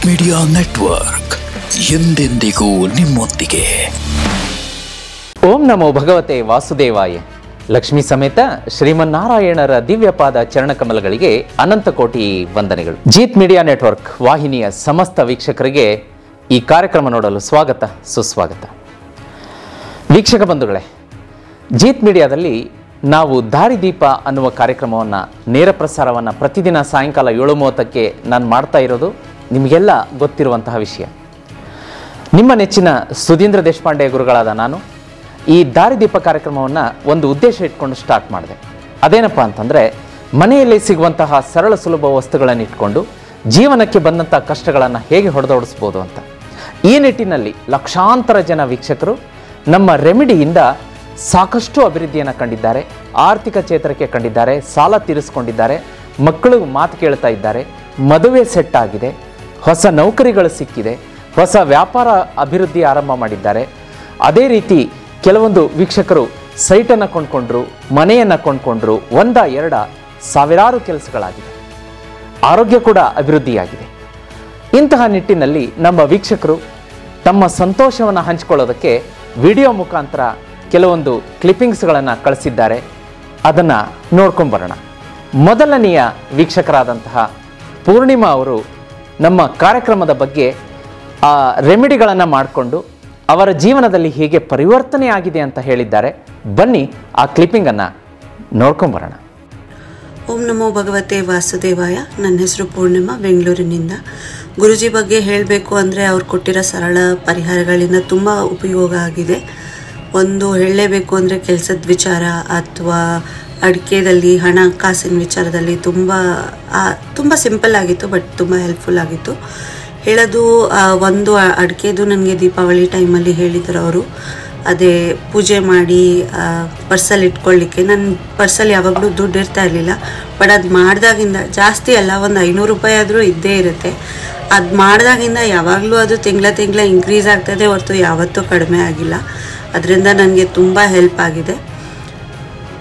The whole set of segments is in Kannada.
ಮೀಡಿಯಾ ನೆಟ್ವರ್ಕ್ ಎಂದೆಂದಿಗೂ ನಿಮ್ಮೊಂದಿಗೆ. ಓಂ ನಮೋ ಭಗವತೆ ವಾಸುದೇವಾಯ. ಲಕ್ಷ್ಮೀ ಸಮೇತ ಶ್ರೀಮನ್ನಾರಾಯಣರ ದಿವ್ಯಪಾದ ಚರಣಕಮಲಗಳಿಗೆ ಅನಂತ ಕೋಟಿ ವಂದನೆಗಳು. ಜೀತ್ ಮೀಡಿಯಾ ನೆಟ್ವರ್ಕ್ ವಾಹಿನಿಯ ಸಮಸ್ತ ವೀಕ್ಷಕರಿಗೆ ಈ ಕಾರ್ಯಕ್ರಮ ನೋಡಲು ಸ್ವಾಗತ ಸುಸ್ವಾಗತ. ವೀಕ್ಷಕ ಬಂಧುಗಳೇ, ಜೀತ್ ಮೀಡಿಯಾದಲ್ಲಿ ನಾವು ದಾರಿದೀಪ ಅನ್ನುವ ಕಾರ್ಯಕ್ರಮವನ್ನು ನೇರ ಪ್ರಸಾರವನ್ನು ಪ್ರತಿದಿನ ಸಾಯಂಕಾಲ 7:30ಕ್ಕೆ ನಾನು ಮಾಡ್ತಾ ಇರೋದು ನಿಮಗೆಲ್ಲ ಗೊತ್ತಿರುವಂತಹ ವಿಷಯ. ನಿಮ್ಮ ನೆಚ್ಚಿನ ಸುಧೀಂದ್ರ ದೇಶಪಾಂಡೆ ಗುರುಗಳಾದ ನಾನು ಈ ದಾರಿದೀಪ ಕಾರ್ಯಕ್ರಮವನ್ನು ಒಂದು ಉದ್ದೇಶ ಇಟ್ಕೊಂಡು ಸ್ಟಾರ್ಟ್ ಮಾಡಿದೆ. ಅದೇನಪ್ಪ ಅಂತಂದರೆ, ಮನೆಯಲ್ಲಿ ಸಿಗುವಂತಹ ಸರಳ ಸುಲಭ ವಸ್ತುಗಳನ್ನು ಇಟ್ಕೊಂಡು ಜೀವನಕ್ಕೆ ಬಂದಂಥ ಕಷ್ಟಗಳನ್ನು ಹೇಗೆ ಹೊಡೆದೋಡಿಸ್ಬೋದು ಅಂತ. ಈ ನಿಟ್ಟಿನಲ್ಲಿ ಲಕ್ಷಾಂತರ ಜನ ವೀಕ್ಷಕರು ನಮ್ಮ ರೆಮಿಡಿಯಿಂದ ಸಾಕಷ್ಟು ಅಭಿವೃದ್ಧಿಯನ್ನು ಕಂಡಿದ್ದಾರೆ, ಆರ್ಥಿಕ ಚೇತರಿಕೆ ಕಂಡಿದ್ದಾರೆ, ಸಾಲ ತೀರಿಸ್ಕೊಂಡಿದ್ದಾರೆ, ಮಕ್ಕಳು ಮಾತು ಕೇಳ್ತಾ ಇದ್ದಾರೆ, ಮದುವೆ ಸೆಟ್ ಆಗಿದೆ, ಹೊಸ ನೌಕರಿಗಳು ಸಿಕ್ಕಿದೆ, ಹೊಸ ವ್ಯಾಪಾರ ಅಭಿವೃದ್ಧಿ ಆರಂಭ ಮಾಡಿದ್ದಾರೆ. ಅದೇ ರೀತಿ ಕೆಲವೊಂದು ವೀಕ್ಷಕರು ಸೈಟನ್ನು ಕೊಂಡ್ಕೊಂಡ್ರು, ಮನೆಯನ್ನು ಕೊಂಡ್ಕೊಂಡ್ರು, 1-2 ಸಾವಿರಾರು ಕೆಲಸಗಳಾಗಿದೆ, ಆರೋಗ್ಯ ಕೂಡ ಅಭಿವೃದ್ಧಿಯಾಗಿದೆ. ಇಂತಹ ನಿಟ್ಟಿನಲ್ಲಿ ನಮ್ಮ ವೀಕ್ಷಕರು ತಮ್ಮ ಸಂತೋಷವನ್ನು ಹಂಚಿಕೊಳ್ಳೋದಕ್ಕೆ ವಿಡಿಯೋ ಮುಖಾಂತರ ಕೆಲವೊಂದು ಕ್ಲಿಪ್ಪಿಂಗ್ಸ್ಗಳನ್ನು ಕಳಿಸಿದ್ದಾರೆ. ಅದನ್ನು ನೋಡ್ಕೊಂಬರೋಣ. ಮೊದಲನೆಯ ವೀಕ್ಷಕರಾದಂತಹ ಪೂರ್ಣಿಮಾ ಅವರು ನಮ್ಮ ಕಾರ್ಯಕ್ರಮದ ಬಗ್ಗೆ ಆ ರೆಮಿಡಿಗಳನ್ನು ಮಾಡಿಕೊಂಡು ಅವರ ಜೀವನದಲ್ಲಿ ಹೇಗೆ ಪರಿವರ್ತನೆ ಆಗಿದೆ ಅಂತ ಹೇಳಿದ್ದಾರೆ. ಬನ್ನಿ ಆ ಕ್ಲಿಪ್ಪಿಂಗನ್ನು ನೋಡ್ಕೊಂಬರೋಣ. ಓಂ ನಮೋ ಭಗವತೆ ವಾಸುದೇವಾಯ. ನನ್ನ ಹೆಸರು ಪೂರ್ಣಿಮಾ, ಬೆಂಗಳೂರಿನಿಂದ. ಗುರುಜಿ ಬಗ್ಗೆ ಹೇಳಬೇಕು ಅಂದರೆ ಅವ್ರು ಕೊಟ್ಟಿರೋ ಸರಳ ಪರಿಹಾರಗಳಿಂದ ತುಂಬ ಉಪಯೋಗ ಆಗಿದೆ. ಒಂದು ಹೇಳಲೇಬೇಕು ಅಂದರೆ ಕೆಲಸದ ವಿಚಾರ ಅಥವಾ ಅಡಿಕೆದಲ್ಲಿ ಹಣಕಾಸಿನ ವಿಚಾರದಲ್ಲಿ ತುಂಬ ಸಿಂಪಲ್ ಆಗಿತ್ತು, ಬಟ್ ತುಂಬ ಹೆಲ್ಪ್ಫುಲ್ ಆಗಿತ್ತು. ಹೇಳೋದು ಒಂದು ಅಡಿಕೆದು ನನಗೆ ದೀಪಾವಳಿ ಟೈಮಲ್ಲಿ ಹೇಳಿದ್ರು ಅವರು. ಅದೇ ಪೂಜೆ ಮಾಡಿ ಪರ್ಸಲ್ಲಿ ಇಟ್ಕೊಳ್ಳಿಕ್ಕೆ. ನನ್ನ ಪರ್ಸಲ್ಲಿ ಯಾವಾಗಲೂ ದುಡ್ಡು ಇರ್ತಾ ಇರಲಿಲ್ಲ, ಬಟ್ ಅದು ಮಾಡಿದಾಗಿಂದ ಜಾಸ್ತಿ ಅಲ್ಲ, ಒಂದು 500 ರೂಪಾಯಿ ಆದರೂ ಇದ್ದೇ ಇರುತ್ತೆ. ಅದು ಮಾಡಿದಾಗಿಂದ ಯಾವಾಗಲೂ ಅದು ತಿಂಗಳ ಇನ್ಕ್ರೀಸ್ ಆಗ್ತದೆ ಹೊರತು ಯಾವತ್ತೂ ಕಡಿಮೆ ಆಗಿಲ್ಲ. ಅದರಿಂದ ನನಗೆ ತುಂಬ ಹೆಲ್ಪ್ ಆಗಿದೆ.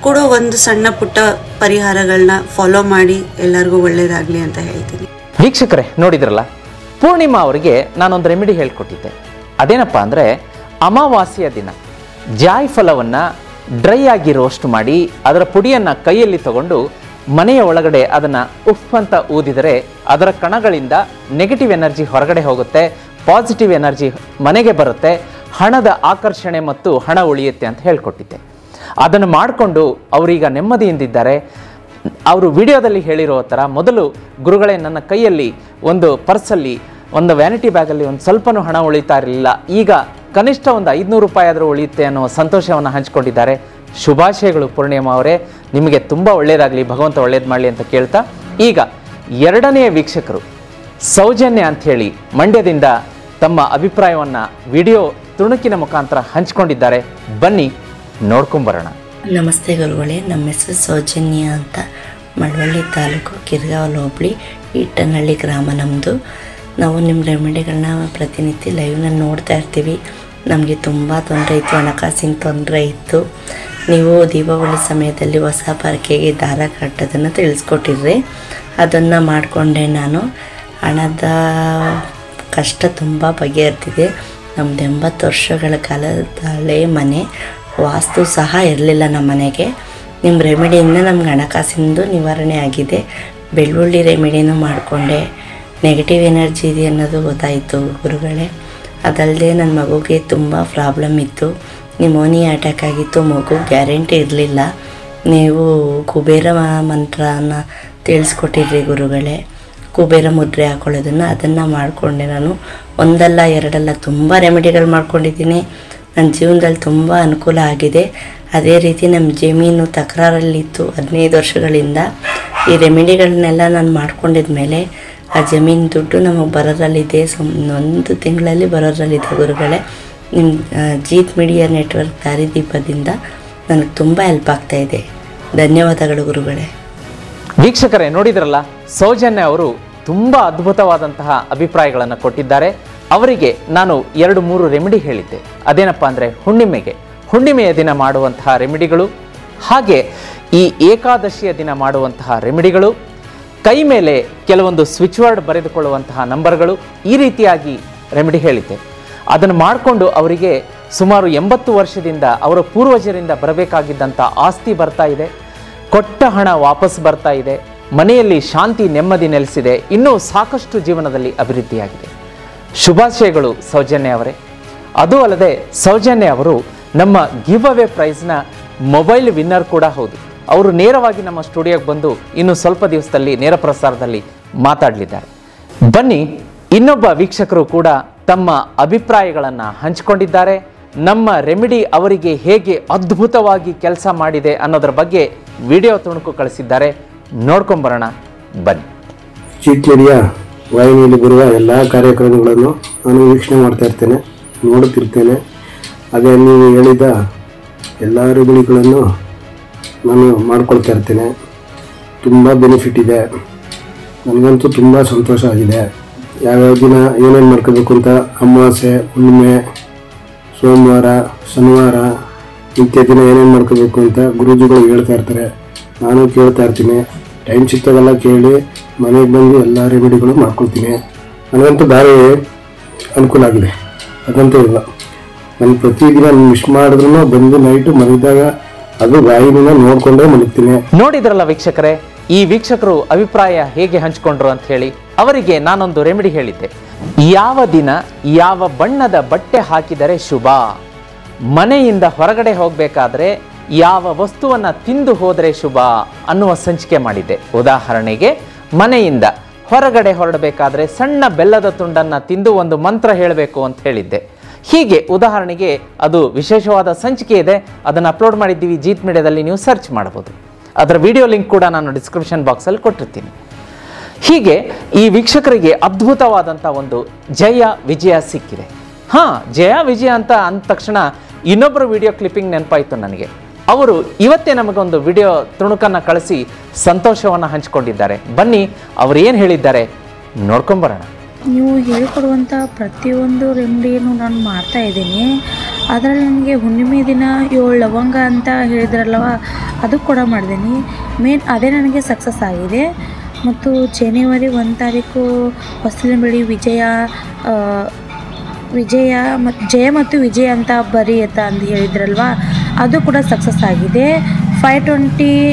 ಕೂಡ ಒಂದು ಸಣ್ಣ ಪುಟ್ಟ ಪರಿಹಾರಗಳನ್ನ ಫಾಲೋ ಮಾಡಿ ಎಲ್ಲರಿಗೂ ಒಳ್ಳೆಯದಾಗಲಿ ಅಂತ ಹೇಳ್ತೀನಿ. ವೀಕ್ಷಕರೇ, ನೋಡಿದ್ರಲ್ಲ, ಪೂರ್ಣಿಮಾ ಅವರಿಗೆ ನಾನೊಂದು ರೆಮಿಡಿ ಹೇಳ್ಕೊಟ್ಟಿದ್ದೆ. ಅದೇನಪ್ಪ ಅಂದರೆ, ಅಮಾವಾಸ್ಯೆಯ ದಿನ ಜಾಯಿಫಲವನ್ನು ಡ್ರೈ ಆಗಿ ರೋಸ್ಟ್ ಮಾಡಿ ಅದರ ಪುಡಿಯನ್ನು ಕೈಯಲ್ಲಿ ತಗೊಂಡು ಮನೆಯ ಒಳಗಡೆ ಅದನ್ನು ಉಫ್ ಅಂತ ಊದಿದರೆ ಅದರ ಕಣಗಳಿಂದ ನೆಗೆಟಿವ್ ಎನರ್ಜಿ ಹೊರಗಡೆ ಹೋಗುತ್ತೆ, ಪಾಸಿಟಿವ್ ಎನರ್ಜಿ ಮನೆಗೆ ಬರುತ್ತೆ, ಹಣದ ಆಕರ್ಷಣೆ ಮತ್ತು ಹಣ ಉಳಿಯುತ್ತೆ ಅಂತ ಹೇಳ್ಕೊಟ್ಟಿದ್ದೆ. ಅದನ್ನು ಮಾಡಿಕೊಂಡು ಅವರೀಗ ನೆಮ್ಮದಿಯಿಂದಿದ್ದಾರೆ. ಅವರು ವಿಡಿಯೋದಲ್ಲಿ ಹೇಳಿರೋ ಥರ ಮೊದಲು ಗುರುಗಳೇ ನನ್ನ ಕೈಯಲ್ಲಿ ಒಂದು ಪರ್ಸಲ್ಲಿ ಒಂದು ವ್ಯಾನಿಟಿ ಬ್ಯಾಗಲ್ಲಿ ಒಂದು ಸ್ವಲ್ಪನೂ ಹಣ ಉಳಿತಾ ಇರಲಿಲ್ಲ, ಈಗ ಕನಿಷ್ಠ ಒಂದು 500 ರೂಪಾಯಿ ಆದರೂ ಉಳಿಯುತ್ತೆ ಅನ್ನೋ ಸಂತೋಷವನ್ನು ಹಂಚಿಕೊಂಡಿದ್ದಾರೆ. ಶುಭಾಶಯಗಳು ಪೂರ್ಣಿಮಾ ಅವರೇ, ನಿಮಗೆ ತುಂಬ ಒಳ್ಳೆಯದಾಗಲಿ, ಭಗವಂತ ಒಳ್ಳೇದು ಮಾಡಲಿ ಅಂತ ಕೇಳ್ತಾ, ಈಗ ಎರಡನೆಯ ವೀಕ್ಷಕರು ಸೌಜನ್ಯ ಅಂಥೇಳಿ ಮಂಡ್ಯದಿಂದ ತಮ್ಮ ಅಭಿಪ್ರಾಯವನ್ನು ವಿಡಿಯೋ ತುಣುಕಿನ ಮುಖಾಂತರ ಹಂಚಿಕೊಂಡಿದ್ದಾರೆ. ಬನ್ನಿ ನೋಡ್ಕೊಂಬರೋಣ. ನಮಸ್ತೆ ಗುರುಗಳೇ, ನಮ್ಮ ಹೆಸರು ಸೌಜನ್ಯ ಅಂತ, ಮಳವಳ್ಳಿ ತಾಲೂಕು, ಕಿರ್ಗಾವಲು ಹೋಬಳಿ, ಈಟನಹಳ್ಳಿ ಗ್ರಾಮ ನಮ್ಮದು. ನಾವು ನಿಮ್ಮ ರೆಮಿಡಿಗಳನ್ನ ಪ್ರತಿನಿತ್ಯ ಲೈವ್ನಲ್ಲಿ ನೋಡ್ತಾ ಇರ್ತೀವಿ. ನಮಗೆ ತುಂಬ ತೊಂದರೆ ಇತ್ತು, ಹಣಕಾಸಿನ ತೊಂದರೆ ಇತ್ತು. ನೀವು ದೀಪಾವಳಿ ಸಮಯದಲ್ಲಿ ಹೊಸ ಪರಕೆಗೆ ದಾರ ಕಟ್ಟೋದನ್ನು ತಿಳಿಸ್ಕೊಟ್ಟಿದ್ರಿ. ಅದನ್ನು ಮಾಡಿಕೊಂಡೆ ನಾನು. ಹಣದ ಕಷ್ಟ ತುಂಬ ಬಗೆಹರ್ತಿದೆ. ನಮ್ಮದು 80 ವರ್ಷಗಳ ಕಾಲದ ಹಳೆ ಮನೆ, ವಾಸ್ತು ಸಹ ಇರಲಿಲ್ಲ ನಮ್ಮ ಮನೆಗೆ. ನಿಮ್ಮ ರೆಮಿಡಿಯಿಂದ ನಮ್ಗೆ ಹಣಕಾಸಿಂದು ನಿವಾರಣೆ ಆಗಿದೆ. ಬೆಳ್ಳುಳ್ಳಿ ರೆಮಿಡಿನೂ ಮಾಡಿಕೊಂಡೆ. ನೆಗೆಟಿವ್ ಎನರ್ಜಿ ಇದೆ ಅನ್ನೋದು ಗೊತ್ತಾಯಿತು ಗುರುಗಳೇ. ಅದಲ್ಲದೆ ನನ್ನ ಮಗುಗೆ ತುಂಬ ಪ್ರಾಬ್ಲಮ್ ಇತ್ತು, ನಿಮೋನಿಯಾ ಅಟ್ಯಾಕ್ ಆಗಿತ್ತು, ಮಗು ಗ್ಯಾರಂಟಿ ಇರಲಿಲ್ಲ. ನೀವು ಕುಬೇರ ಮಂತ್ರನ ತಿಳಿಸ್ಕೊಟ್ಟಿದ್ರಿ ಗುರುಗಳೇ, ಕುಬೇರ ಮುದ್ರೆ ಅದನ್ನು ಮಾಡಿಕೊಂಡೆ ನಾನು. ಒಂದಲ್ಲ ಎರಡಲ್ಲ ತುಂಬ ರೆಮಿಡಿಗಳು ಮಾಡ್ಕೊಂಡಿದ್ದೀನಿ. ನನ್ನ ಜೀವನದಲ್ಲಿ ತುಂಬ ಅನುಕೂಲ ಆಗಿದೆ. ಅದೇ ರೀತಿ ನಮ್ಮ ಜಮೀನು ತಕರಾರಲ್ಲಿತ್ತು 15 ವರ್ಷಗಳಿಂದ. ಈ ರೆಮಿಡಿಗಳನ್ನೆಲ್ಲ ನಾನು ಮಾಡ್ಕೊಂಡಿದ ಮೇಲೆ ಆ ಜಮೀನು ದುಡ್ಡು ನಮಗೆ ಬರೋದ್ರಲ್ಲಿದೆ, 1 ತಿಂಗಳಲ್ಲಿ ಬರೋದ್ರಲ್ಲಿದೆ ಗುರುಗಳೇ. ನಿಮ್ಮ ಜೀತ್ ಮೀಡಿಯಾ ನೆಟ್ವರ್ಕ್ ದಾರಿದೀಪದಿಂದ ನನಗೆ ತುಂಬ ಹೆಲ್ಪ್ ಆಗ್ತಾಯಿದೆ. ಧನ್ಯವಾದಗಳು ಗುರುಗಳೇ. ವೀಕ್ಷಕರೇ, ನೋಡಿದ್ರಲ್ಲ, ಸೌಜನ್ಯ ಅವರು ತುಂಬ ಅದ್ಭುತವಾದಂತಹ ಅಭಿಪ್ರಾಯಗಳನ್ನು ಕೊಟ್ಟಿದ್ದಾರೆ. ಅವರಿಗೆ ನಾನು 2-3 ರೆಮಿಡಿ ಹೇಳಿದ್ದೆ. ಅದೇನಪ್ಪ ಅಂದರೆ, ಹುಣ್ಣಿಮೆಯ ದಿನ ಮಾಡುವಂತಹ ರೆಮಿಡಿಗಳು, ಹಾಗೆ ಈ ಏಕಾದಶಿಯ ದಿನ ಮಾಡುವಂತಹ ರೆಮಿಡಿಗಳು, ಕೈ ಮೇಲೆ ಕೆಲವೊಂದು ಸ್ವಿಚ್ ವರ್ಡ್ ಬರೆದುಕೊಳ್ಳುವಂತಹ ನಂಬರ್ಗಳು, ಈ ರೀತಿಯಾಗಿ ರೆಮಿಡಿ ಹೇಳಿದ್ದೆ. ಅದನ್ನು ಮಾಡಿಕೊಂಡು ಅವರಿಗೆ ಸುಮಾರು 80 ವರ್ಷದಿಂದ ಅವರ ಪೂರ್ವಜರಿಂದ ಬರಬೇಕಾಗಿದ್ದಂಥ ಆಸ್ತಿ ಬರ್ತಾ ಇದೆ, ಕೊಟ್ಟ ಹಣ ವಾಪಸ್ ಬರ್ತಾ ಇದೆ, ಮನೆಯಲ್ಲಿ ಶಾಂತಿ ನೆಮ್ಮದಿ ನೆಲೆಸಿದೆ, ಇನ್ನೂ ಸಾಕಷ್ಟು ಜೀವನದಲ್ಲಿ ಅಭಿವೃದ್ಧಿಯಾಗಿದೆ. ಶುಭಾಶಯಗಳು ಸೌಜನ್ಯ ಅವರೇ. ಅದು ಅಲ್ಲದೆ ಸೌಜನ್ಯ ಅವರು ನಮ್ಮ ಗಿವ್ ಅವೇ ಪ್ರೈಸ್ನ ಮೊಬೈಲ್ ವಿನ್ನರ್ ಕೂಡ ಹೌದು. ಅವರು ನೇರವಾಗಿ ನಮ್ಮ ಸ್ಟುಡಿಯೋಗೆ ಬಂದು ಇನ್ನು ಸ್ವಲ್ಪ ದಿವಸದಲ್ಲಿ ನೇರ ಪ್ರಸಾರದಲ್ಲಿ ಮಾತಾಡಲಿದ್ದಾರೆ. ಬನ್ನಿ, ಇನ್ನೊಬ್ಬ ವೀಕ್ಷಕರು ಕೂಡ ತಮ್ಮ ಅಭಿಪ್ರಾಯಗಳನ್ನು ಹಂಚಿಕೊಂಡಿದ್ದಾರೆ. ನಮ್ಮ ರೆಮಿಡಿ ಅವರಿಗೆ ಹೇಗೆ ಅದ್ಭುತವಾಗಿ ಕೆಲಸ ಮಾಡಿದೆ ಅನ್ನೋದ್ರ ಬಗ್ಗೆ ವಿಡಿಯೋ ತುಣುಕು ಕಳಿಸಿದ್ದಾರೆ, ನೋಡ್ಕೊಂಬರೋಣ ಬನ್ನಿ. ಜೀತ್ ಮೀಡಿಯಾ ವಾಹಿನಿಯಲ್ಲಿ ಬರುವ ಎಲ್ಲ ಕಾರ್ಯಕ್ರಮಗಳನ್ನು ನಾನು ವೀಕ್ಷಣೆ ಮಾಡ್ತಾ ಇರ್ತೇನೆ, ನೋಡುತ್ತಿರ್ತೇನೆ. ಅದೇ ನೀವು ಹೇಳಿದ ಎಲ್ಲ ರೆಮಿಡಿಗಳನ್ನು ನಾನು ಮಾಡ್ಕೊಳ್ತಾ ಇರ್ತೇನೆ. ತುಂಬ ಬೆನಿಫಿಟ್ ಇದೆ, ನನಗಂತೂ ತುಂಬ ಸಂತೋಷ ಆಗಿದೆ. ಯಾವ್ಯಾವ ದಿನ ಏನೇನು ಮಾಡ್ಕೋಬೇಕು ಅಂತ ಅಮಾವಾಸ್ಯೆ, ಹುಣ್ಣಿಮೆ, ಸೋಮವಾರ, ಶನಿವಾರ ಇಂಥ ದಿನ ಏನೇನು ಮಾಡ್ಕೋಬೇಕು ಅಂತ ಗುರೂಜಿಗಳು ಹೇಳ್ತಾ ಇರ್ತಾರೆ. ನಾನು ಕೇಳ್ತಾ ಇರ್ತೀನಿ. ಟೈಮ್ ಸಿಕ್ತಾಗೆಲ್ಲ ಕೇಳಿ ಮನೆಗೆ ಬಂದು ಎಲ್ಲ ರೆಮಿಡಿಗಳು ಮಾಡ್ಕೊಳ್ತೀನಿ. ನನಗಂತೂ ಭಾರಿ ಅನುಕೂಲ ಆಗಿದೆ, ಅದಂತೂ ಇಲ್ಲ. ನಾನು ಪ್ರತಿದಿನ ಮಿಸ್ ಮಾಡಿದ್ರು ಬಂದು ನೈಟು ಮಲಗಿದಾಗ ಅದು ವಾಹಿನಿನ ನೋಡ್ಕೊಂಡೇ ಮಲಗ್ತೀನಿ. ನೋಡಿದ್ರಲ್ಲ ವೀಕ್ಷಕರೇ, ಈ ವೀಕ್ಷಕರು ಅಭಿಪ್ರಾಯ ಹೇಗೆ ಹಂಚಿಕೊಂಡ್ರು ಅಂತ ಹೇಳಿ. ಅವರಿಗೆ ನಾನೊಂದು ರೆಮಿಡಿ ಹೇಳಿದ್ದೆ. ಯಾವ ದಿನ ಯಾವ ಬಣ್ಣದ ಬಟ್ಟೆ ಹಾಕಿದರೆ ಶುಭ, ಮನೆಯಿಂದ ಹೊರಗಡೆ ಹೋಗಬೇಕಾದ್ರೆ ಯಾವ ವಸ್ತುವನ್ನು ತಿಂದು ಹೋದರೆ ಶುಭ ಅನ್ನುವ ಸಂಚಿಕೆ ಮಾಡಿದ್ದೆ. ಉದಾಹರಣೆಗೆ, ಮನೆಯಿಂದ ಹೊರಗಡೆ ಹೊರಡಬೇಕಾದ್ರೆ ಸಣ್ಣ ಬೆಲ್ಲದ ತುಂಡನ್ನು ತಿಂದು ಒಂದು ಮಂತ್ರ ಹೇಳಬೇಕು ಅಂತ ಹೇಳಿದ್ದೆ. ಹೀಗೆ ಉದಾಹರಣೆಗೆ ಅದು ವಿಶೇಷವಾದ ಸಂಚಿಕೆ ಇದೆ, ಅದನ್ನು ಅಪ್ಲೋಡ್ ಮಾಡಿದ್ದೀವಿ ಜೀತ್ ಮೀಡಿಯಾದಲ್ಲಿ, ನೀವು ಸರ್ಚ್ ಮಾಡ್ಬೋದು. ಅದರ ವಿಡಿಯೋ ಲಿಂಕ್ ಕೂಡ ನಾನು ಡಿಸ್ಕ್ರಿಪ್ಷನ್ ಬಾಕ್ಸಲ್ಲಿ ಕೊಟ್ಟಿರ್ತೀನಿ. ಹೀಗೆ ಈ ವೀಕ್ಷಕರಿಗೆ ಅದ್ಭುತವಾದಂಥ ಒಂದು ಜಯ ವಿಜಯ ಸಿಕ್ಕಿದೆ. ಜಯ ವಿಜಯ ಅಂತ ಅಂದ ತಕ್ಷಣ ಇನ್ನೊಬ್ಬರು ವಿಡಿಯೋ ಕ್ಲಿಪ್ಪಿಂಗ್ ನೆನಪಾಯಿತು ನನಗೆ. ಅವರು ಇವತ್ತೇ ನಮಗೊಂದು ವಿಡಿಯೋ ತುಣುಕನ್ನು ಕಳಿಸಿ ಸಂತೋಷವನ್ನು ಹಂಚಿಕೊಂಡಿದ್ದಾರೆ. ಬನ್ನಿ, ಅವರು ಏನು ಹೇಳಿದ್ದಾರೆ ನೋಡ್ಕೊಂಬರೋಣ. ನೀವು ಹೇಳಿಕೊಡುವಂಥ ಪ್ರತಿಯೊಂದು ರೆಮಿಡಿಯನ್ನು ನಾನು ಮಾಡ್ತಾ ಇದ್ದೀನಿ. ಅದರಲ್ಲಿ ನನಗೆ ಹುಣ್ಣಿಮೆ ದಿನ 7 ಲವಂಗ ಅಂತ ಹೇಳಿದ್ರಲ್ಲವ, ಅದು ಕೂಡ ಮಾಡಿದ್ದೀನಿ. ಮೇನ್ ಅದೇ ನನಗೆ ಸಕ್ಸಸ್ ಆಗಿದೆ. ಮತ್ತು ಜನವರಿ 1 ತಾರೀಕು ಹೊಸಲಂಬಳಿ ಜಯ ಮತ್ತು ವಿಜಯ ಅಂತ ಬರೆಯುತ್ತಾ ಅಂತ ಹೇಳಿದ್ರಲ್ವ, ಅದು ಕೂಡ ಸಕ್ಸಸ್ ಆಗಿದೆ. 741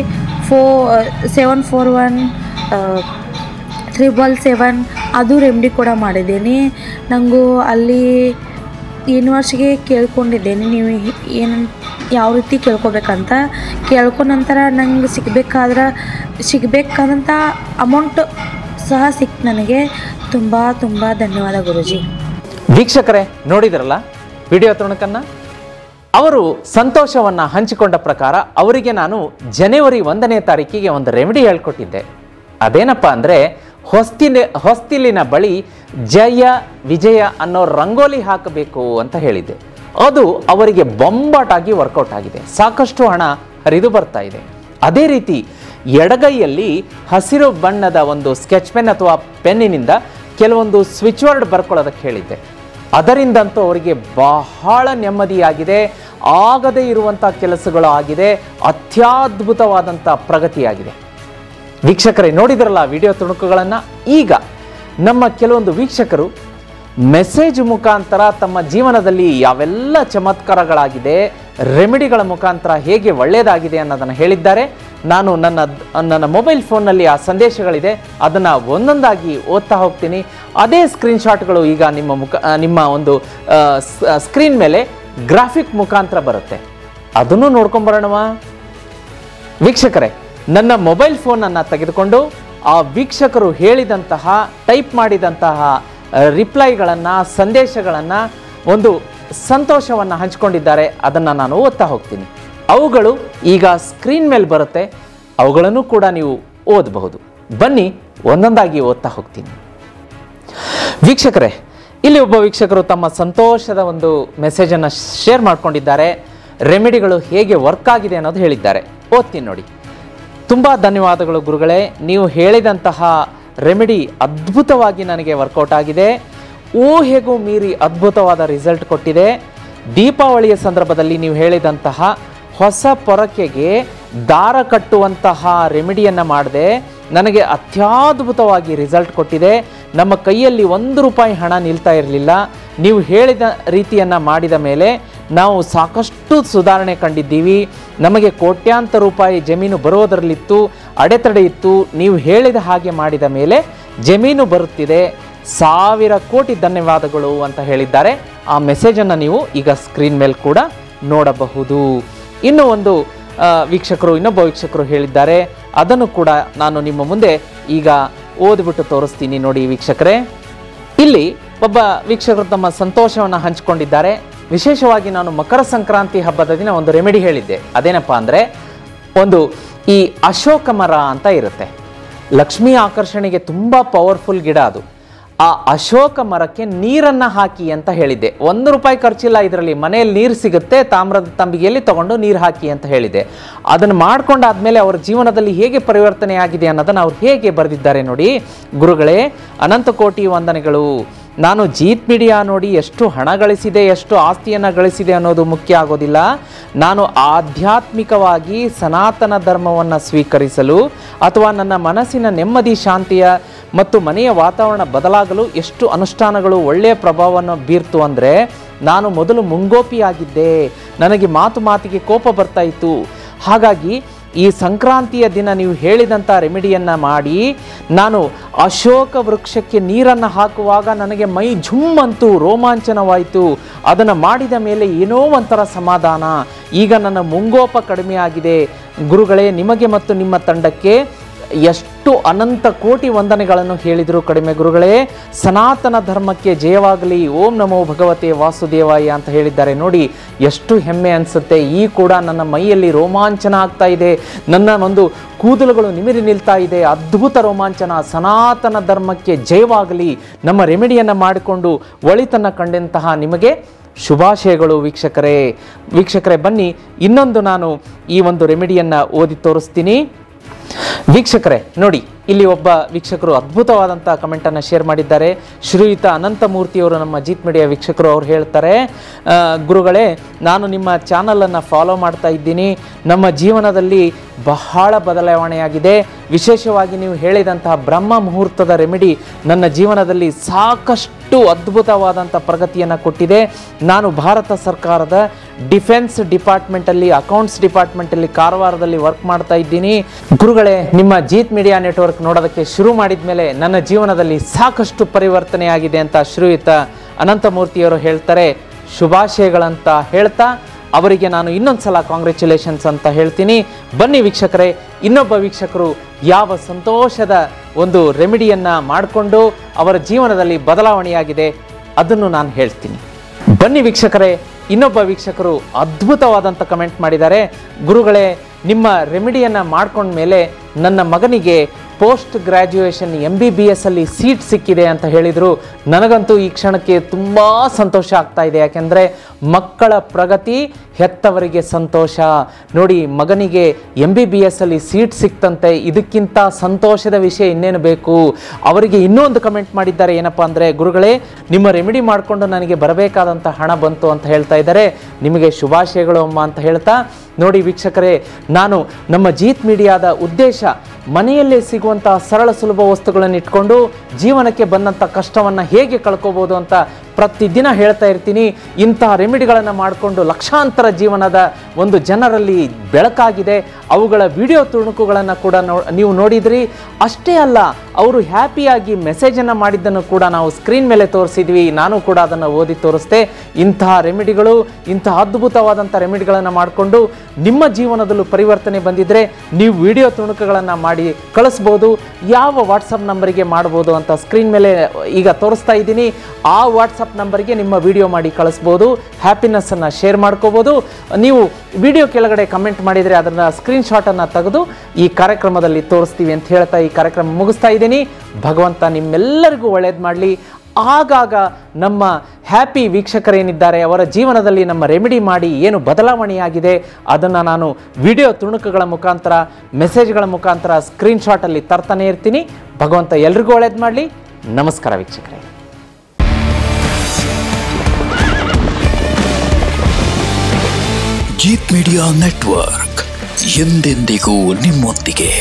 777 ಅದು ರೆಮಿಡಿ ಕೂಡ ಮಾಡಿದ್ದೀನಿ. ನನಗೂ ಅಲ್ಲಿ ಯೂನಿವರ್ಸಿಗೆ ಕೇಳ್ಕೊಂಡಿದ್ದೇನೆ, ನೀವು ಏನು ಯಾವ ರೀತಿ ಕೇಳ್ಕೊಬೇಕಂತ. ಕೇಳ್ಕೊಂಡ ನಂತರ ನಂಗೆ ಸಿಗಬೇಕಾದಂಥ ಅಮೌಂಟ್ ಸಹ ಸಿಕ್ತು ನನಗೆ. ತುಂಬ ತುಂಬ ಧನ್ಯವಾದ ಗುರೂಜಿ. ವೀಕ್ಷಕರೇ, ನೋಡಿದ್ರಲ್ಲ ವಿಡಿಯೋ ತುಣುಕನ್ನು. ಅವರು ಸಂತೋಷವನ್ನು ಹಂಚಿಕೊಂಡ ಪ್ರಕಾರ ಅವರಿಗೆ ನಾನು ಜನವರಿ 1ನೇ ತಾರೀಕಿಗೆ ಒಂದು ರೆಮಿಡಿ ಹೇಳ್ಕೊಟ್ಟಿದ್ದೆ. ಅದೇನಪ್ಪ ಅಂದರೆ, ಹೊಸ್ತಿಲಿನ ಬಳಿ ಜಯ ವಿಜಯ ಅನ್ನೋ ರಂಗೋಲಿ ಹಾಕಬೇಕು ಅಂತ ಹೇಳಿದ್ದೆ. ಅದು ಅವರಿಗೆ ಬೊಂಬಾಟಾಗಿ ವರ್ಕೌಟ್ ಆಗಿದೆ, ಸಾಕಷ್ಟು ಹಣ ಹರಿದು ಬರ್ತಾ ಇದೆ. ಅದೇ ರೀತಿ ಎಡಗೈಯಲ್ಲಿ ಹಸಿರು ಬಣ್ಣದ ಒಂದು ಸ್ಕೆಚ್ ಪೆನ್ ಅಥವಾ ಪೆನ್ನಿನಿಂದ ಕೆಲವೊಂದು ಸ್ವಿಚ್ ವರ್ಡ್ ಬರ್ಕೊಳ್ಳೋದಕ್ಕೆ ಹೇಳಿದ್ದೆ. ಅದರಿಂದಂತೂ ಅವರಿಗೆ ಬಹಳ ನೆಮ್ಮದಿಯಾಗಿದೆ, ಆಗದೇ ಇರುವಂಥ ಕೆಲಸಗಳು ಆಗಿದೆ, ಅತ್ಯದ್ಭುತವಾದಂಥ ಪ್ರಗತಿಯಾಗಿದೆ. ವೀಕ್ಷಕರೇ, ನೋಡಿದ್ರಲ್ಲ ವಿಡಿಯೋ ತುಣುಕುಗಳನ್ನು. ಈಗ ನಮ್ಮ ಕೆಲವೊಂದು ವೀಕ್ಷಕರು ಮೆಸೇಜ್ ಮುಖಾಂತರ ತಮ್ಮ ಜೀವನದಲ್ಲಿ ಯಾವೆಲ್ಲ ಚಮತ್ಕಾರಗಳಾಗಿದೆ, ರೆಮಿಡಿಗಳ ಮುಖಾಂತರ ಹೇಗೆ ಒಳ್ಳೆಯದಾಗಿದೆ ಅನ್ನೋದನ್ನು ಹೇಳಿದ್ದಾರೆ. ನಾನು ನನ್ನ ಮೊಬೈಲ್ ಫೋನ್ನಲ್ಲಿ ಆ ಸಂದೇಶಗಳಿದೆ, ಅದನ್ನು ಒಂದೊಂದಾಗಿ ಓದ್ತಾ ಹೋಗ್ತೀನಿ. ಅದೇ ಸ್ಕ್ರೀನ್ಶಾಟ್ಗಳು ಈಗ ನಿಮ್ಮ ಒಂದು ಸ್ಕ್ರೀನ್ ಮೇಲೆ ಗ್ರಾಫಿಕ್ ಮುಖಾಂತರ ಬರುತ್ತೆ, ಅದನ್ನು ನೋಡ್ಕೊಂಬರೋಣವಾ ವೀಕ್ಷಕರೇ. ನನ್ನ ಮೊಬೈಲ್ ಫೋನನ್ನು ತೆಗೆದುಕೊಂಡು ಆ ವೀಕ್ಷಕರು ಹೇಳಿದಂತಹ ಟೈಪ್ ಮಾಡಿದಂತಹ ರಿಪ್ಲೈಗಳನ್ನು, ಸಂದೇಶಗಳನ್ನು, ಒಂದು ಸಂತೋಷವನ್ನು ಹಂಚಿಕೊಂಡಿದ್ದಾರೆ, ಅದನ್ನು ನಾನು ಓದ್ತಾ ಹೋಗ್ತೀನಿ. ಅವುಗಳು ಈಗ ಸ್ಕ್ರೀನ್ ಮೇಲೆ ಬರುತ್ತೆ, ಅವುಗಳನ್ನು ಕೂಡ ನೀವು ಓದಬಹುದು. ಬನ್ನಿ, ಒಂದೊಂದಾಗಿ ಓದ್ತಾ ಹೋಗ್ತೀನಿ. ವೀಕ್ಷಕರೇ, ಇಲ್ಲಿ ಒಬ್ಬ ವೀಕ್ಷಕರು ತಮ್ಮ ಸಂತೋಷದ ಒಂದು ಮೆಸೇಜನ್ನು ಶೇರ್ ಮಾಡ್ಕೊಂಡಿದ್ದಾರೆ. ರೆಮಿಡಿಗಳು ಹೇಗೆ ವರ್ಕ್ ಆಗಿದೆ ಅನ್ನೋದು ಹೇಳಿದ್ದಾರೆ. ಓದ್ತೀನಿ ನೋಡಿ. ತುಂಬ ಧನ್ಯವಾದಗಳು ಗುರುಗಳೇ, ನೀವು ಹೇಳಿದಂತಹ ರೆಮಿಡಿ ಅದ್ಭುತವಾಗಿ ನನಗೆ ವರ್ಕೌಟ್ ಆಗಿದೆ, ಊಹೆಗೂ ಮೀರಿ ಅದ್ಭುತವಾದ ರಿಸಲ್ಟ್ ಕೊಟ್ಟಿದೆ. ದೀಪಾವಳಿಯ ಸಂದರ್ಭದಲ್ಲಿ ನೀವು ಹೇಳಿದಂತಹ ಹೊಸ ಪೊರಕೆಗೆ ದಾರ ಕಟ್ಟುವಂತಹ ರೆಮಿಡಿಯನ್ನು ಮಾಡಿದೆ, ನನಗೆ ಅತ್ಯದ್ಭುತವಾಗಿ ರಿಸಲ್ಟ್ ಕೊಟ್ಟಿದೆ. ನಮ್ಮ ಕೈಯಲ್ಲಿ 1 ರೂಪಾಯಿ ಹಣ ನಿಲ್ತಾ ಇರಲಿಲ್ಲ. ನೀವು ಹೇಳಿದ ರೀತಿಯನ್ನು ಮಾಡಿದ ಮೇಲೆ ನಾವು ಸಾಕಷ್ಟು ಸುಧಾರಣೆ ಕಂಡಿದ್ದೀವಿ. ನಮಗೆ ಕೋಟ್ಯಾಂತರ ರೂಪಾಯಿ ಜಮೀನು ಬರೋದರಲ್ಲಿತ್ತು, ಅಡೆತಡೆ ಇತ್ತು. ನೀವು ಹೇಳಿದ ಹಾಗೆ ಮಾಡಿದ ಮೇಲೆ ಜಮೀನು ಬರುತ್ತಿದೆ. 1000 ಕೋಟಿ ಧನ್ಯವಾದಗಳು ಅಂತ ಹೇಳಿದ್ದಾರೆ. ಆ ಮೆಸೇಜನ್ನು ನೀವು ಈಗ ಸ್ಕ್ರೀನ್ ಮೇಲೆ ಕೂಡ ನೋಡಬಹುದು. ಇನ್ನೂ ಒಂದು ಇನ್ನೊಬ್ಬ ವೀಕ್ಷಕರು ಹೇಳಿದ್ದಾರೆ, ಅದನ್ನು ಕೂಡ ನಾನು ನಿಮ್ಮ ಮುಂದೆ ಈಗ ಓದಿಬಿಟ್ಟು ತೋರಿಸ್ತೀನಿ. ನೋಡಿ ವೀಕ್ಷಕರೇ, ಇಲ್ಲಿ ಒಬ್ಬ ವೀಕ್ಷಕರು ತಮ್ಮ ಸಂತೋಷವನ್ನು ಹಂಚಿಕೊಂಡಿದ್ದಾರೆ. ವಿಶೇಷವಾಗಿ ನಾನು ಮಕರ ಸಂಕ್ರಾಂತಿ ಹಬ್ಬದ ದಿನ ಒಂದು ರೆಮಿಡಿ ಹೇಳಿದ್ದೆ. ಅದೇನಪ್ಪ ಅಂದರೆ, ಈ ಅಶೋಕ ಮರ ಅಂತ ಇರುತ್ತೆ, ಲಕ್ಷ್ಮೀ ಆಕರ್ಷಣೆಗೆ ತುಂಬ ಪವರ್ಫುಲ್ ಗಿಡ ಅದು. ಆ ಅಶೋಕ ಮರಕ್ಕೆ ನೀರನ್ನು ಹಾಕಿ ಅಂತ ಹೇಳಿದ್ದೆ. 1 ರೂಪಾಯಿ ಖರ್ಚಿಲ್ಲ ಇದರಲ್ಲಿ, ಮನೆಯಲ್ಲಿ ನೀರು ಸಿಗುತ್ತೆ, ತಾಮ್ರದ ತಂಬಿಗೆಯಲ್ಲಿ ತಗೊಂಡು ನೀರು ಹಾಕಿ ಅಂತ ಹೇಳಿದೆ. ಅದನ್ನು ಮಾಡ್ಕೊಂಡಾದ್ಮೇಲೆ ಅವರ ಜೀವನದಲ್ಲಿ ಹೇಗೆ ಪರಿವರ್ತನೆ ಆಗಿದೆ ಅನ್ನೋದನ್ನು ಅವ್ರು ಹೇಗೆ ಬರೆದಿದ್ದಾರೆ ನೋಡಿ. ಗುರುಗಳೇ, ಅನಂತ ಕೋಟಿ ವಂದನೆಗಳು. ನಾನು ಜೀತ್ ಮೀಡಿಯಾ ನೋಡಿ ಎಷ್ಟು ಹಣ ಗಳಿಸಿದೆ, ಎಷ್ಟು ಆಸ್ತಿಯನ್ನು ಗಳಿಸಿದೆ ಅನ್ನೋದು ಮುಖ್ಯ ಆಗೋದಿಲ್ಲ. ನಾನು ಆಧ್ಯಾತ್ಮಿಕವಾಗಿ ಸನಾತನ ಧರ್ಮವನ್ನು ಸ್ವೀಕರಿಸಲು ಅಥವಾ ನನ್ನ ಮನಸ್ಸಿನ ನೆಮ್ಮದಿ, ಶಾಂತಿಯ ಮತ್ತು ಮನೆಯ ವಾತಾವರಣ ಬದಲಾಗಲು ಎಷ್ಟು ಅನುಷ್ಠಾನಗಳು ಒಳ್ಳೆಯ ಪ್ರಭಾವವನ್ನು ಬೀರ್ತು ಅಂದರೆ, ನಾನು ಮೊದಲು ಮುಂಗೋಪಿಯಾಗಿದ್ದೆ. ನನಗೆ ಮಾತಿಗೆ ಕೋಪ ಬರ್ತಾ ಇತ್ತು. ಹಾಗಾಗಿ ಈ ಸಂಕ್ರಾಂತಿಯ ದಿನ ನೀವು ಹೇಳಿದಂಥ ರೆಮಿಡಿಯನ್ನು ಮಾಡಿ ನಾನು ಅಶೋಕ ವೃಕ್ಷಕ್ಕೆ ನೀರನ್ನು ಹಾಕುವಾಗ ನನಗೆ ಮೈ ಝುಮ್ಮಂತು, ರೋಮಾಂಚನವಾಯಿತು. ಅದನ್ನು ಮಾಡಿದ ಮೇಲೆ ಏನೋ ಒಂಥರ ಸಮಾಧಾನ. ಈಗ ನನ್ನ ಮುಂಗೋಪ ಕಡಿಮೆ ಆಗಿದೆ. ಗುರುಗಳೇ, ನಿಮಗೆ ಮತ್ತು ನಿಮ್ಮ ತಂಡಕ್ಕೆ ಎಷ್ಟು ಅನಂತ ಕೋಟಿ ವಂದನೆಗಳನ್ನು ಹೇಳಿದರು ಕಡಿಮೆ. ಗುರುಗಳೇ, ಸನಾತನ ಧರ್ಮಕ್ಕೆ ಜಯವಾಗಲಿ. ಓಂ ನಮೋ ಭಗವತೆ ವಾಸುದೇವಾಯ ಅಂತ ಹೇಳಿದ್ದಾರೆ. ನೋಡಿ ಎಷ್ಟು ಹೆಮ್ಮೆ ಅನಿಸುತ್ತೆ. ಈ ಕೂಡ ನನ್ನ ಮೈಯಲ್ಲಿ ರೋಮಾಂಚನ ಆಗ್ತಾ ಇದೆ. ನನ್ನ ಒಂದು ಕೂದಲುಗಳು ನಿಮಿರಿ ನಿಲ್ತಾ ಇದೆ. ಅದ್ಭುತ ರೋಮಾಂಚನ. ಸನಾತನ ಧರ್ಮಕ್ಕೆ ಜಯವಾಗಲಿ. ನಮ್ಮ ರೆಮಿಡಿಯನ್ನು ಮಾಡಿಕೊಂಡು ಒಳಿತನ್ನು ಕಂಡಂತಹ ನಿಮಗೆ ಶುಭಾಶಯಗಳು ವೀಕ್ಷಕರೇ. ಬನ್ನಿ, ಇನ್ನೊಂದು ನಾನು ಈ ಒಂದು ರೆಮಿಡಿಯನ್ನು ಓದಿ ತೋರಿಸ್ತೀನಿ. ವೀಕ್ಷಕರೇ ನೋಡಿ, ಇಲ್ಲಿ ಒಬ್ಬ ವೀಕ್ಷಕರು ಅದ್ಭುತವಾದಂಥ ಕಮೆಂಟನ್ನು ಶೇರ್ ಮಾಡಿದ್ದಾರೆ. ಶ್ರೀಯುತ ಅನಂತಮೂರ್ತಿಯವರು, ನಮ್ಮ ಜೀತ್ ಮೀಡಿಯಾ ವೀಕ್ಷಕರು. ಅವ್ರು ಹೇಳ್ತಾರೆ, ಗುರುಗಳೇ, ನಾನು ನಿಮ್ಮ ಚಾನಲನ್ನು ಫಾಲೋ ಮಾಡ್ತಾ ಇದ್ದೀನಿ. ನಮ್ಮ ಜೀವನದಲ್ಲಿ ಬಹಳ ಬದಲಾವಣೆಯಾಗಿದೆ. ವಿಶೇಷವಾಗಿ ನೀವು ಹೇಳಿದಂತಹ ಬ್ರಹ್ಮ ಮುಹೂರ್ತದ ರೆಮಿಡಿ ನನ್ನ ಜೀವನದಲ್ಲಿ ಸಾಕಷ್ಟು ಅದ್ಭುತವಾದಂಥ ಪ್ರಗತಿಯನ್ನು ಕೊಟ್ಟಿದೆ. ನಾನು ಭಾರತ ಸರ್ಕಾರದ ಡಿಫೆನ್ಸ್ ಡಿಪಾರ್ಟ್ಮೆಂಟಲ್ಲಿ, ಅಕೌಂಟ್ಸ್ ಡಿಪಾರ್ಟ್ಮೆಂಟಲ್ಲಿ ಕಾರವಾರದಲ್ಲಿ ವರ್ಕ್ ಮಾಡ್ತಾ ಇದ್ದೀನಿ. ಗುರುಗಳೇ, ನಿಮ್ಮ ಜೀತ್ ಮೀಡಿಯಾ ನೆಟ್ವರ್ಕ್ ನೋಡೋದಕ್ಕೆ ಶುರು ಮಾಡಿದ ಮೇಲೆ ನನ್ನ ಜೀವನದಲ್ಲಿ ಸಾಕಷ್ಟು ಪರಿವರ್ತನೆಯಾಗಿದೆ ಅಂತ ಶ್ರೀಯುತ ಅನಂತಮೂರ್ತಿಯವರು ಹೇಳ್ತಾರೆ. ಶುಭಾಶಯಗಳಂತ ಹೇಳ್ತಾ ಅವರಿಗೆ ನಾನು ಇನ್ನೊಂದ್ಸಲ ಕಾಂಗ್ರ್ಯಾಚುಲೇಷನ್ಸ್ ಅಂತ ಹೇಳ್ತೀನಿ. ಬನ್ನಿ ವೀಕ್ಷಕರೇ, ಇನ್ನೊಬ್ಬ ವೀಕ್ಷಕರು ಯಾವ ಸಂತೋಷದ ಒಂದು ರೆಮಿಡಿಯನ್ನು ಮಾಡಿಕೊಂಡು ಅವರ ಜೀವನದಲ್ಲಿ ಬದಲಾವಣೆಯಾಗಿದೆ ಅದನ್ನು ನಾನು ಹೇಳ್ತೀನಿ. ಬನ್ನಿ ವೀಕ್ಷಕರೇ, ಇನ್ನೊಬ್ಬ ವೀಕ್ಷಕರು ಅದ್ಭುತವಾದಂಥ ಕಮೆಂಟ್ ಮಾಡಿದ್ದಾರೆ. ಗುರುಗಳೇ, ನಿಮ್ಮ ರೆಮಿಡಿಯನ್ನು ಮಾಡ್ಕೊಂಡ್ಮೇಲೆ ನನ್ನ ಮಗನಿಗೆ ಪೋಸ್ಟ್ ಗ್ರ್ಯಾಜುಯೇಷನ್ MBBS ಅಲ್ಲಿ ಸೀಟ್ ಸಿಕ್ಕಿದೆ ಅಂತ ಹೇಳಿದರು. ನನಗಂತೂ ಈ ಕ್ಷಣಕ್ಕೆ ತುಂಬ ಸಂತೋಷ ಆಗ್ತಾ ಇದೆ. ಯಾಕೆಂದರೆ ಮಕ್ಕಳ ಪ್ರಗತಿ ಹೆತ್ತವರಿಗೆ ಸಂತೋಷ. ನೋಡಿ, ಮಗನಿಗೆ MBBS ಅಲ್ಲಿ ಸೀಟ್ ಸಿಕ್ತಂತೆ. ಇದಕ್ಕಿಂತ ಸಂತೋಷದ ವಿಷಯ ಇನ್ನೇನು ಬೇಕು. ಅವರಿಗೆ ಇನ್ನೊಂದು ಕಮೆಂಟ್ ಮಾಡಿದ್ದಾರೆ. ಏನಪ್ಪ ಅಂದರೆ, ಗುರುಗಳೇ, ನಿಮ್ಮ ರೆಮಿಡಿ ಮಾಡಿಕೊಂಡು ನನಗೆ ಬರಬೇಕಾದಂಥ ಹಣ ಬಂತು ಅಂತ ಹೇಳ್ತಾ ಇದ್ದಾರೆ. ನಿಮಗೆ ಶುಭಾಶಯಗಳು ಅಮ್ಮ ಅಂತ ಹೇಳ್ತಾ, ನೋಡಿ ವೀಕ್ಷಕರೇ, ನಾನು ನಮ್ಮ ಜೀತ್ ಮೀಡಿಯಾದ ಉದ್ದೇಶ ಮನೆಯಲ್ಲೇ ಸಿಗುವಂತಹ ಸರಳ ಸುಲಭ ವಸ್ತುಗಳನ್ನು ಇಟ್ಕೊಂಡು ಜೀವನಕ್ಕೆ ಬಂದಂಥ ಕಷ್ಟವನ್ನು ಹೇಗೆ ಕಳ್ಕೋಬೋದು ಅಂತ ಪ್ರತಿದಿನ ಹೇಳ್ತಾ ಇರ್ತೀನಿ. ಇಂತಹ ರೆಮಿಡಿಗಳನ್ನು ಮಾಡಿಕೊಂಡು ಲಕ್ಷಾಂತರ ಜೀವನದ ಒಂದು ಜನರಲ್ಲಿ ಬೆಳಕಾಗಿದೆ. ಅವುಗಳ ವಿಡಿಯೋ ತುಣುಕುಗಳನ್ನು ಕೂಡ ನೀವು ನೋಡಿದ್ರಿ. ಅಷ್ಟೇ ಅಲ್ಲ, ಅವರು ಹ್ಯಾಪಿಯಾಗಿ ಮೆಸೇಜನ್ನು ಮಾಡಿದ್ದನ್ನು ಕೂಡ ನಾವು ಸ್ಕ್ರೀನ್ ಮೇಲೆ ತೋರಿಸಿದ್ವಿ. ನಾನು ಕೂಡ ಅದನ್ನು ಓದಿ ತೋರಿಸ್ದೆ. ಇಂತಹ ರೆಮಿಡಿಗಳು, ಇಂತಹ ಅದ್ಭುತವಾದಂಥ ರೆಮಿಡಿಗಳನ್ನು ಮಾಡಿಕೊಂಡು ನಿಮ್ಮ ಜೀವನದಲ್ಲೂ ಪರಿವರ್ತನೆ ಬಂದಿದ್ದರೆ ನೀವು ವಿಡಿಯೋ ತುಣುಕುಗಳನ್ನು ಮಾಡಿ ಕಳಿಸ್ಬೋದು. ಯಾವ ವಾಟ್ಸಪ್ ನಂಬರಿಗೆ ಮಾಡ್ಬೋದು ಅಂತ ಸ್ಕ್ರೀನ್ ಮೇಲೆ ಈಗ ತೋರಿಸ್ತಾ ಇದ್ದೀನಿ. ಆ ವಾಟ್ಸಪ್ ನಂಬರ್ಗೆ ನಿಮ್ಮ ವಿಡಿಯೋ ಮಾಡಿ ಕಳಿಸ್ಬೋದು. ಹ್ಯಾಪಿನೆಸ್ಸನ್ನು ಶೇರ್ ಮಾಡ್ಕೋಬೋದು. ನೀವು ವಿಡಿಯೋ ಕೆಳಗಡೆ ಕಮೆಂಟ್ ಮಾಡಿದರೆ ಅದನ್ನು ಸ್ಕ್ರೀನ್ಶಾಟನ್ನು ತೆಗೆದು ಈ ಕಾರ್ಯಕ್ರಮದಲ್ಲಿ ತೋರಿಸ್ತೀವಿ ಅಂತ ಹೇಳ್ತಾ ಈ ಕಾರ್ಯಕ್ರಮ ಮುಗಿಸ್ತಾ ಇದ್ದೀನಿ. ಭಗವಂತ ನಿಮ್ಮೆಲ್ಲರಿಗೂ ಒಳ್ಳೇದು ಮಾಡಲಿ. ಆಗಾಗ ನಮ್ಮ ಹ್ಯಾಪಿ ವೀಕ್ಷಕರೇನಿದ್ದಾರೆ ಅವರ ಜೀವನದಲ್ಲಿ ನಮ್ಮ ರೆಮಿಡಿ ಮಾಡಿ ಏನು ಬದಲಾವಣೆಯಾಗಿದೆ ಅದನ್ನು ನಾನು ವಿಡಿಯೋ ತುಣುಕುಗಳ ಮುಖಾಂತರ, ಮೆಸೇಜ್ಗಳ ಮುಖಾಂತರ ಸ್ಕ್ರೀನ್ಶಾಟಲ್ಲಿ ತರ್ತಾನೆ ಇರ್ತೀನಿ. ಭಗವಂತ ಎಲ್ರಿಗೂ ಒಳ್ಳೇದು ಮಾಡಲಿ. ನಮಸ್ಕಾರ ವೀಕ್ಷಕರೇ. ಜೀತ್ ಮೀಡಿಯಾ ನೆಟ್ವರ್ಕ್ ಎಂದೆಂದಿಗೂ ನಿಮ್ಮೊಂದಿಗೆ.